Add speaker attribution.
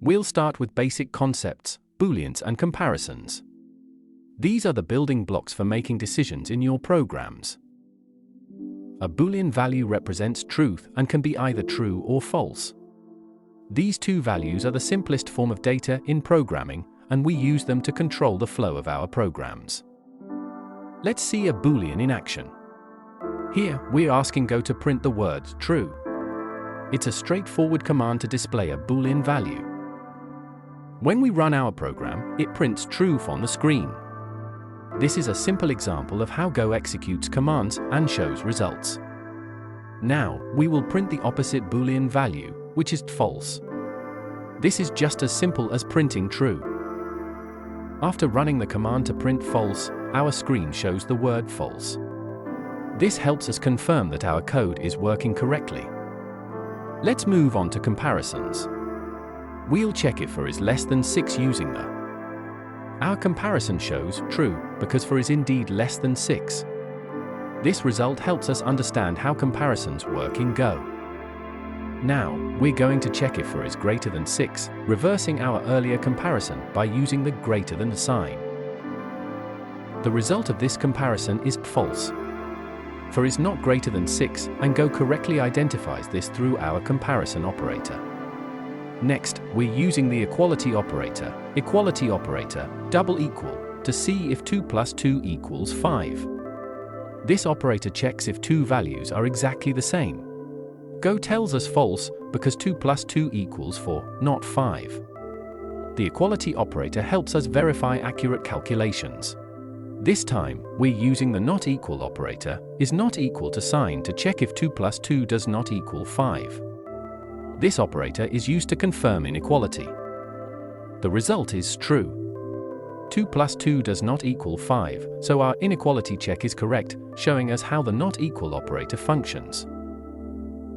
Speaker 1: We'll start with basic concepts, Booleans and comparisons. These are the building blocks for making decisions in your programs. A Boolean value represents truth and can be either true or false. These two values are the simplest form of data in programming, and we use them to control the flow of our programs. Let's see a Boolean in action. Here, we're asking Go to print the word true. It's a straightforward command to display a Boolean value. When we run our program, it prints true on the screen. This is a simple example of how Go executes commands and shows results. Now, we will print the opposite Boolean value, which is false. This is just as simple as printing true. After running the command to print false, our screen shows the word false. This helps us confirm that our code is working correctly. Let's move on to comparisons. We'll check if for is less than 6 using the. Our comparison shows true because for is indeed less than 6. This result helps us understand how comparisons work in Go. Now, we're going to check if for is greater than 6, reversing our earlier comparison by using the greater than sign. The result of this comparison is false. For is not greater than 6, and Go correctly identifies this through our comparison operator. Next, we're using the equality operator, double equal, to see if 2 plus 2 equals 5. This operator checks if two values are exactly the same. Go tells us false because 2 plus 2 equals 4, not 5. The equality operator helps us verify accurate calculations. This time, we're using the not equal operator, is not equal to sign to check if 2 plus 2 does not equal 5. This operator is used to confirm inequality. The result is true. 2 plus 2 does not equal 5, so our inequality check is correct, showing us how the not equal operator functions.